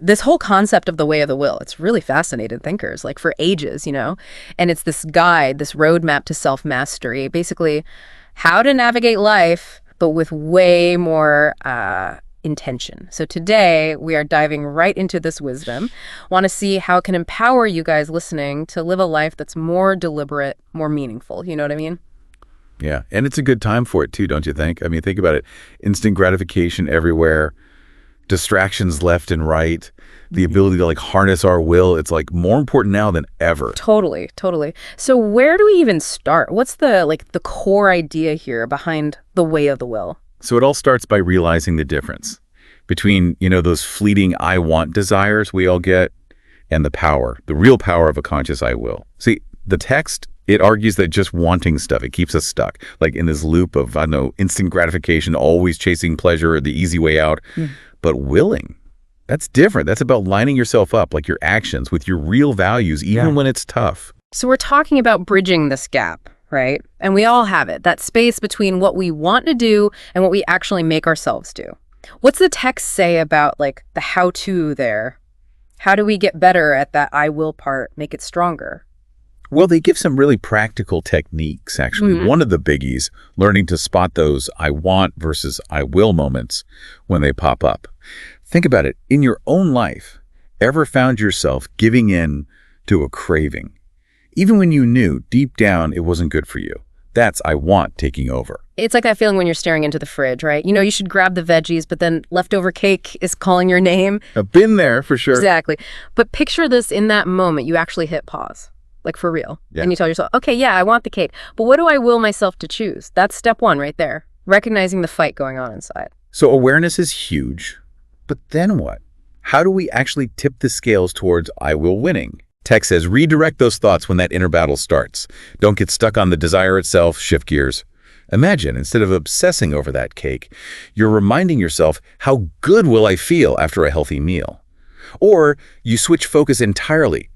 this whole concept of the way of the will, it's really fascinated thinkers, like for ages, And it's this guide, this roadmap to self-mastery, basically how to navigate life, but with way more intention. So today, we are diving right into this wisdom. Want to see how it can empower you guys listening to live a life that's more deliberate, more meaningful. You know what I mean? Yeah, and it's a good time for it too, don't you think? I mean, think about it. Instant gratification everywhere, distractions left and right, the ability to harness our will. It's more important now than ever. Totally, totally. So where do we even start? What's the core idea here behind the way of the will? So it all starts by realizing the difference between, those fleeting I want desires we all get and the real power of a conscious I will. See, the text, it argues that just wanting stuff, it keeps us stuck, in this loop of, instant gratification, always chasing pleasure or the easy way out. But willing, that's different. That's about lining yourself up, your actions, with your real values, even when it's tough. So we're talking about bridging this gap, right? And we all have it, that space between what we want to do and what we actually make ourselves do. What's the text say about, the how-to there? How do we get better at that I will part, make it stronger? Well, they give some really practical techniques, actually. One of the biggies, learning to spot those I want versus I will moments when they pop up. Think about it. In your own life, ever found yourself giving in to a craving, even when you knew deep down it wasn't good for you? That's I want taking over. It's like that feeling when you're staring into the fridge, right? You should grab the veggies, but then leftover cake is calling your name. I've been there for sure. Exactly. But picture this in that moment, you actually hit pause. For real. Yeah. And you tell yourself, okay, yeah, I want the cake. But what do I will myself to choose? That's step one right there. Recognizing the fight going on inside. So awareness is huge. But then what? How do we actually tip the scales towards I will winning? Text says redirect those thoughts when that inner battle starts. Don't get stuck on the desire itself, shift gears. Imagine, instead of obsessing over that cake, you're reminding yourself, how good will I feel after a healthy meal? Or you switch focus entirely.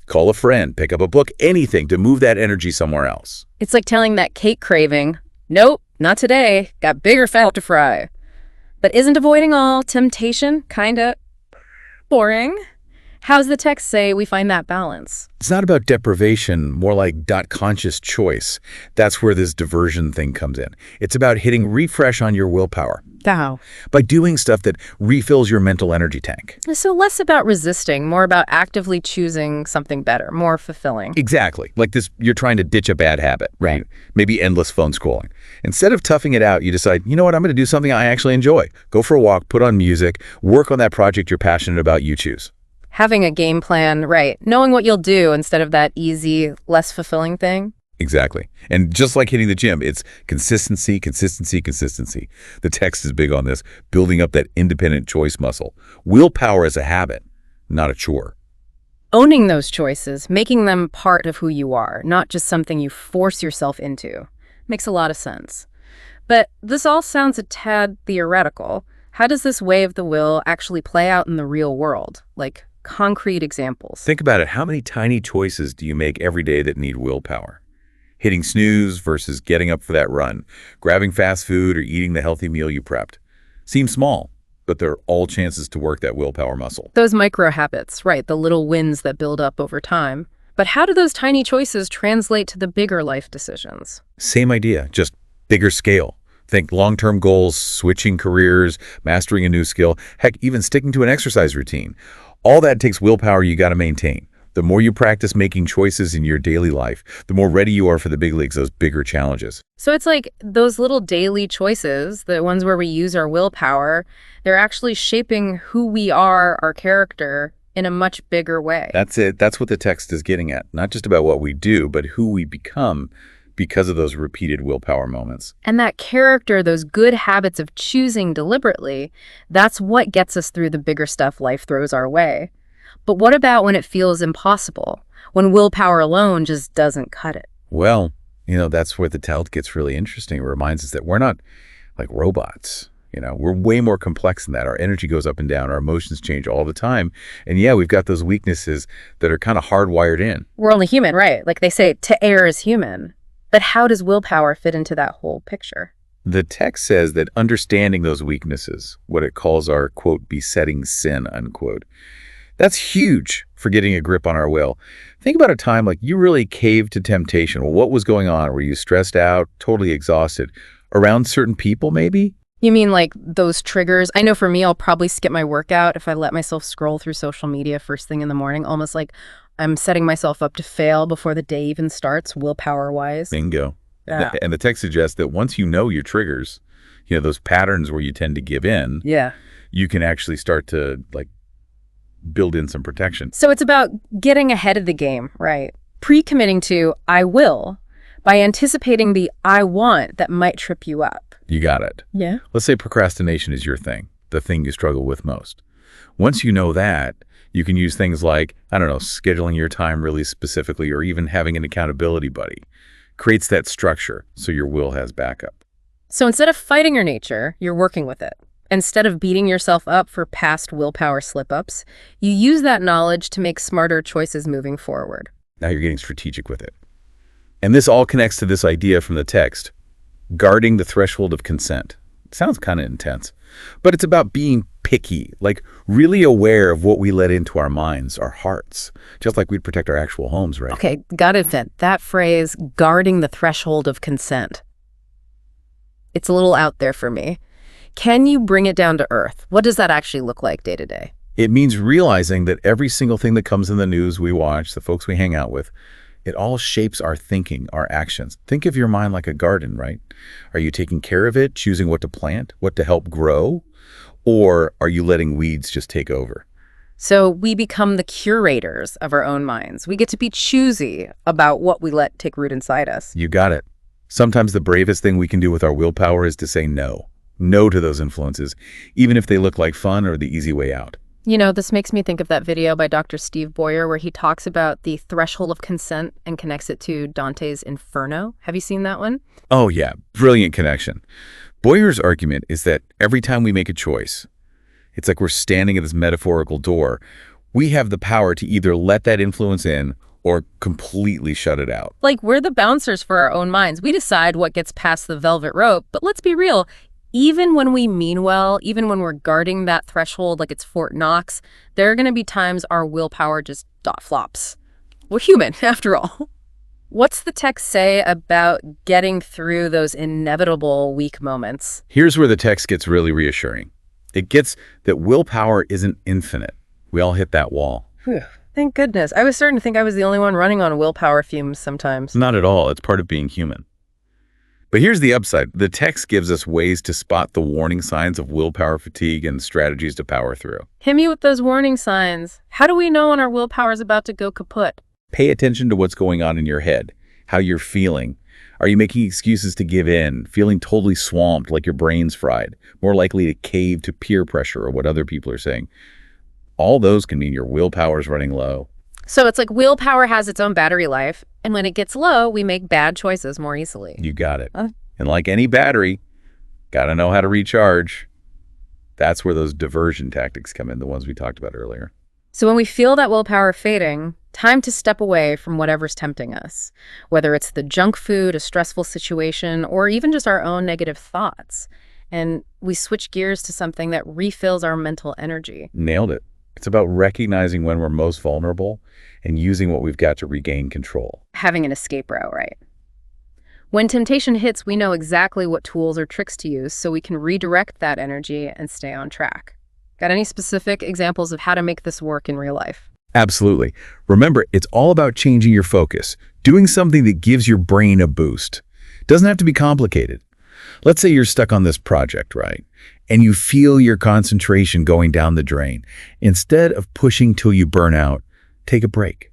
Call a friend, pick up a book, anything to move that energy somewhere else. It's like telling that cake craving, nope, not today, got bigger fat to fry. But isn't avoiding all temptation kinda boring? How's the text say we find that balance? It's not about deprivation, more like conscious choice. That's where this diversion thing comes in. It's about hitting refresh on your willpower. How? By doing stuff that refills your mental energy tank. So less about resisting, more about actively choosing something better, more fulfilling. Exactly. Like this, you're trying to ditch a bad habit. Right. Maybe endless phone scrolling. Instead of toughing it out, you decide, you know what, I'm going to do something I actually enjoy. Go for a walk, put on music, work on that project you're passionate about, you choose. Having a game plan, right. Knowing what you'll do instead of that easy, less fulfilling thing. Exactly. And just like hitting the gym, it's consistency, consistency, consistency. The text is big on this, building up that independent choice muscle. Willpower is a habit, not a chore. Owning those choices, making them part of who you are, not just something you force yourself into, makes a lot of sense. But this all sounds a tad theoretical. How does this way of the will actually play out in the real world? Like concrete examples. Think about it. How many tiny choices do you make every day that need willpower? Hitting snooze versus getting up for that run, grabbing fast food or eating the healthy meal you prepped. Seems small, but they're all chances to work that willpower muscle. Those micro habits, right, the little wins that build up over time. But how do those tiny choices translate to the bigger life decisions? Same idea, just bigger scale. Think long-term goals, switching careers, mastering a new skill, heck, even sticking to an exercise routine. All that takes willpower you got to maintain. The more you practice making choices in your daily life, the more ready you are for the big leagues, those bigger challenges. So it's like those little daily choices, the ones where we use our willpower, they're actually shaping who we are, our character, in a much bigger way. That's it. That's what the text is getting at. Not just about what we do, but who we become because of those repeated willpower moments. And that character, those good habits of choosing deliberately, that's what gets us through the bigger stuff life throws our way. But what about when it feels impossible? When willpower alone just doesn't cut it? Well, that's where the text gets really interesting. It reminds us that we're not like robots. We're way more complex than that. Our energy goes up and down. Our emotions change all the time. And yeah, we've got those weaknesses that are kind of hardwired in. We're only human, right? Like they say, to err is human. But how does willpower fit into that whole picture? The text says that understanding those weaknesses, what it calls our, quote, besetting sin, unquote, that's huge for getting a grip on our will. Think about a time like you really caved to temptation. Well, what was going on? Were you stressed out, totally exhausted? Around certain people, maybe? You mean like those triggers? I know for me, I'll probably skip my workout if I let myself scroll through social media first thing in the morning, almost like I'm setting myself up to fail before the day even starts, willpower-wise. Bingo. Yeah. And the text suggests that once you know your triggers, those patterns where you tend to give in, Yeah. you can actually start to build in some protection. So it's about getting ahead of the game, right? Pre-committing to I will by anticipating the I want that might trip you up. You got it. Yeah. Let's say procrastination is your thing, the thing you struggle with most. Once you know that, you can use things like, I don't know, scheduling your time really specifically, or even having an accountability buddy. Creates that structure so your will has backup. So instead of fighting your nature, you're working with it. Instead of beating yourself up for past willpower slip-ups, you use that knowledge to make smarter choices moving forward. Now you're getting strategic with it. And this all connects to this idea from the text, guarding the threshold of consent. It sounds kind of intense, but it's about being picky, like really aware of what we let into our minds, our hearts, just like we'd protect our actual homes, right? Okay, gotta admit, that phrase, guarding the threshold of consent, it's a little out there for me. Can you bring it down to earth? What does that actually look like day to day? It means realizing that every single thing that comes in the news we watch, the folks we hang out with, it all shapes our thinking, our actions. Think of your mind like a garden, right? Are you taking care of it, choosing what to plant, what to help grow? Or are you letting weeds just take over? So we become the curators of our own minds. We get to be choosy about what we let take root inside us. You got it. Sometimes the bravest thing we can do with our willpower is to say no. No to those influences, even if they look like fun or the easy way out. You know, this makes me think of that video by Dr. Steve Boyer where he talks about the threshold of consent and connects it to Dante's Inferno. Have you seen that one? Oh yeah, brilliant connection. Boyer's argument is that every time we make a choice, it's like we're standing at this metaphorical door. We have the power to either let that influence in or completely shut it out. Like we're the bouncers for our own minds. We decide what gets past the velvet rope, but let's be real. Even when we mean well, even when we're guarding that threshold like it's Fort Knox, there are going to be times our willpower just flops. We're human, after all. What's the text say about getting through those inevitable weak moments? Here's where the text gets really reassuring. It gets that willpower isn't infinite. We all hit that wall. Whew. Thank goodness. I was starting to think I was the only one running on willpower fumes sometimes. Not at all. It's part of being human. But here's the upside. The text gives us ways to spot the warning signs of willpower fatigue and strategies to power through. Hit me with those warning signs. How do we know when our willpower is about to go kaput? Pay attention to what's going on in your head, how you're feeling. Are you making excuses to give in, feeling totally swamped like your brain's fried, more likely to cave to peer pressure or what other people are saying? All those can mean your willpower is running low. So it's like willpower has its own battery life, and when it gets low, we make bad choices more easily. You got it. And like any battery, gotta know how to recharge. That's where those diversion tactics come in, the ones we talked about earlier. So when we feel that willpower fading, time to step away from whatever's tempting us, whether it's the junk food, a stressful situation, or even just our own negative thoughts. And we switch gears to something that refills our mental energy. Nailed it. It's about recognizing when we're most vulnerable and using what we've got to regain control. Having an escape route, right? When temptation hits, we know exactly what tools or tricks to use so we can redirect that energy and stay on track. Got any specific examples of how to make this work in real life? Absolutely. Remember, it's all about changing your focus, doing something that gives your brain a boost. Doesn't have to be complicated. Let's say you're stuck on this project, right? And you feel your concentration going down the drain. Instead of pushing till you burn out, take a break.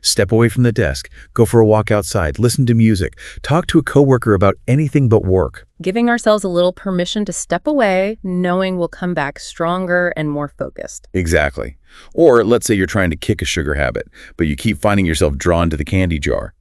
Step away from the desk, go for a walk outside, listen to music, talk to a coworker about anything but work. Giving ourselves a little permission to step away, knowing we'll come back stronger and more focused. Exactly. Or let's say you're trying to kick a sugar habit, but you keep finding yourself drawn to the candy jar.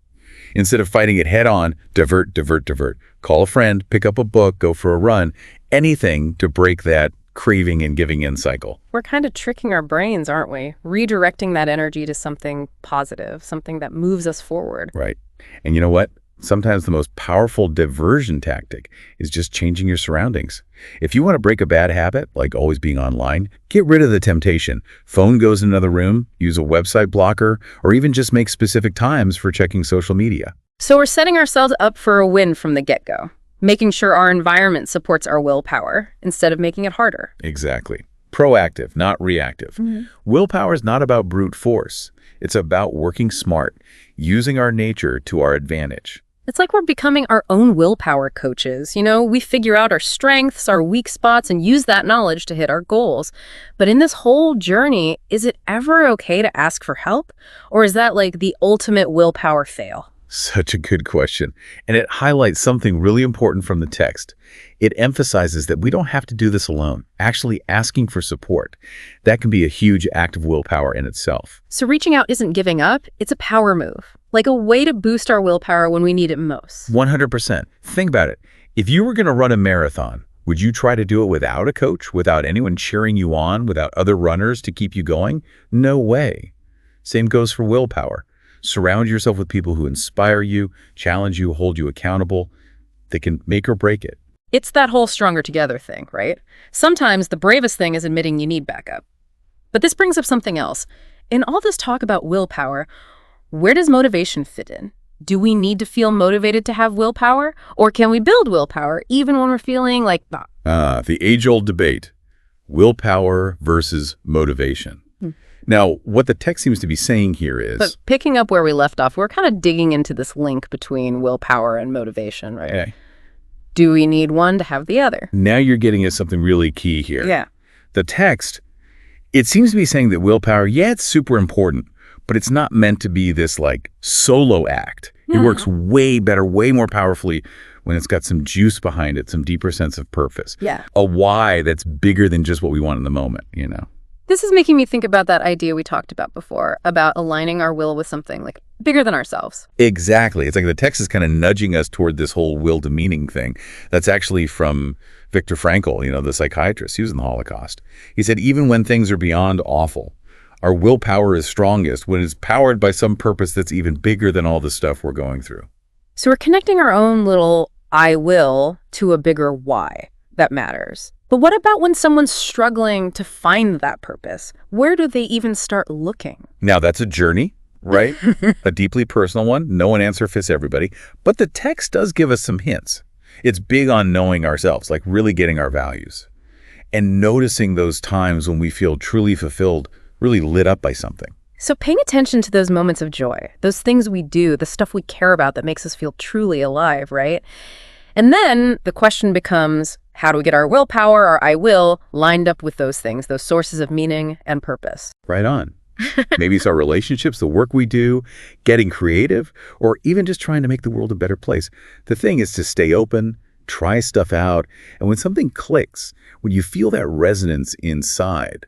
Instead of fighting it head on, divert, divert, divert. Call a friend, pick up a book, go for a run, anything to break that craving and giving in cycle. We're kind of tricking our brains, aren't we? Redirecting that energy to something positive, something that moves us forward. Right. And you know what? Sometimes the most powerful diversion tactic is just changing your surroundings. If you want to break a bad habit, like always being online, get rid of the temptation. Phone goes in another room, use a website blocker, or even just make specific times for checking social media. So we're setting ourselves up for a win from the get-go, making sure our environment supports our willpower instead of making it harder. Exactly. Proactive, not reactive. Willpower is not about brute force. It's about working smart, using our nature to our advantage. It's like we're becoming our own willpower coaches. We figure out our strengths, our weak spots, and use that knowledge to hit our goals. But in this whole journey, is it ever okay to ask for help? Or is that like the ultimate willpower fail? Such a good question. And it highlights something really important from the text. It emphasizes that we don't have to do this alone. Actually asking for support, that can be a huge act of willpower in itself. So reaching out isn't giving up, it's a power move, like a way to boost our willpower when we need it most. 100%. Think about it. If you were going to run a marathon, would you try to do it without a coach, without anyone cheering you on, without other runners to keep you going? No way. Same goes for willpower. Surround yourself with people who inspire you, challenge you, hold you accountable. They can make or break it. It's that whole stronger together thing, right? Sometimes the bravest thing is admitting you need backup. But this brings up something else. In all this talk about willpower, where does motivation fit in? Do we need to feel motivated to have willpower? Or can we build willpower even when we're feeling like that? The age-old debate, willpower versus motivation. Now, what the text seems to be saying here is... But picking up where we left off, we're kind of digging into this link between willpower and motivation, right? Okay. Do we need one to have the other? Now you're getting at something really key here. Yeah. The text, it seems to be saying that willpower, yeah, it's super important, but it's not meant to be this like solo act. It works way better, way more powerfully when it's got some juice behind it, some deeper sense of purpose. Yeah. A why that's bigger than just what we want in the moment. This is making me think about that idea we talked about before, about aligning our will with something like bigger than ourselves. Exactly. It's like the text is kind of nudging us toward this whole will to meaning thing. That's actually from Viktor Frankl, the psychiatrist. He was in the Holocaust. He said, even when things are beyond awful, our willpower is strongest when it's powered by some purpose that's even bigger than all the stuff we're going through. So we're connecting our own little I will to a bigger why that matters. But what about when someone's struggling to find that purpose? Where do they even start looking? Now, that's a journey, right? A deeply personal one. No one answer fits everybody. But the text does give us some hints. It's big on knowing ourselves, like really getting our values. And noticing those times when we feel truly fulfilled, really lit up by something. So paying attention to those moments of joy, those things we do, the stuff we care about that makes us feel truly alive, right? And then the question becomes, how do we get our willpower, our I will, lined up with those things, those sources of meaning and purpose? Right on. Maybe it's our relationships, the work we do, getting creative, or even just trying to make the world a better place. The thing is to stay open, try stuff out, and when something clicks, when you feel that resonance inside,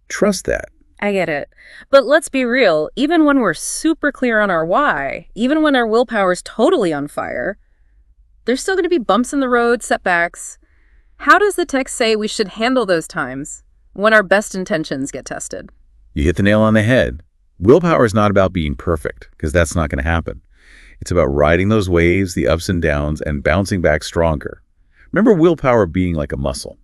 trust that. I get it. But let's be real, even when we're super clear on our why, even when our willpower is totally on fire, there's still going to be bumps in the road, setbacks. How does the text say we should handle those times when our best intentions get tested? You hit the nail on the head. Willpower is not about being perfect, because that's not going to happen. It's about riding those waves, the ups and downs, and bouncing back stronger. Remember willpower being like a muscle.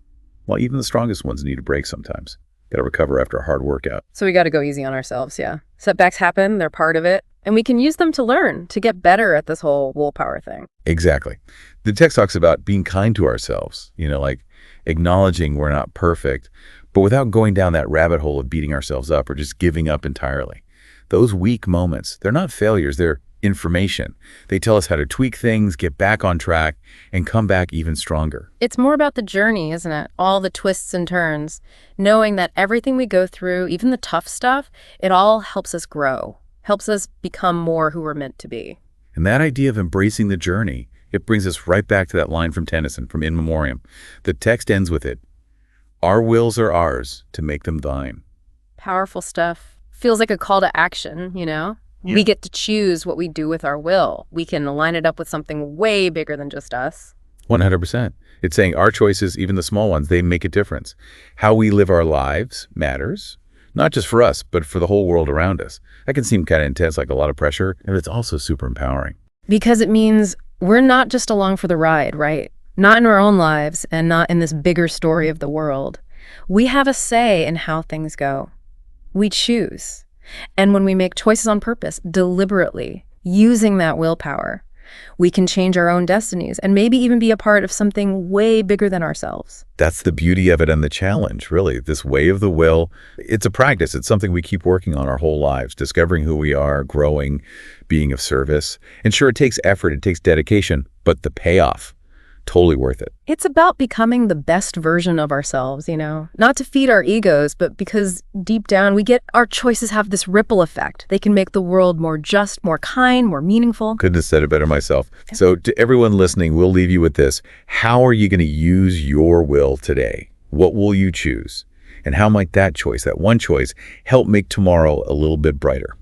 Well, even the strongest ones need a break sometimes. Got to recover after a hard workout. So we got to go easy on ourselves, yeah. Setbacks happen, they're part of it. And we can use them to learn, to get better at this whole willpower thing. Exactly. The text talks about being kind to ourselves, like acknowledging we're not perfect, but without going down that rabbit hole of beating ourselves up or just giving up entirely. Those weak moments, they're not failures, they're information. They tell us how to tweak things, get back on track, and come back even stronger. It's more about the journey, isn't it? All the twists and turns. Knowing that everything we go through, even the tough stuff, it all helps us grow. Helps us become more who we're meant to be. And that idea of embracing the journey, it brings us right back to that line from Tennyson, from In Memoriam. The text ends with it. Our wills are ours to make them thine. Powerful stuff. Feels like a call to action, Yeah. We get to choose what we do with our will. We can line it up with something way bigger than just us. 100%. It's saying our choices, even the small ones, they make a difference. How we live our lives matters. Not just for us, but for the whole world around us. That can seem kind of intense, like a lot of pressure, and it's also super empowering. Because it means we're not just along for the ride, right? Not in our own lives and not in this bigger story of the world. We have a say in how things go. We choose. And when we make choices on purpose, deliberately, using that willpower, we can change our own destinies and maybe even be a part of something way bigger than ourselves. That's the beauty of it and the challenge, really. This way of the will, it's a practice. It's something we keep working on our whole lives, discovering who we are, growing, being of service. And sure, it takes effort, it takes dedication, but the payoff, totally worth it. It's about becoming the best version of ourselves, not to feed our egos, but because deep down our choices have this ripple effect. They can make the world more just, more kind, more meaningful. Couldn't have said it better myself. So to everyone listening, we'll leave you with this. How are you going to use your will today? What will you choose? And how might that choice, that one choice, help make tomorrow a little bit brighter?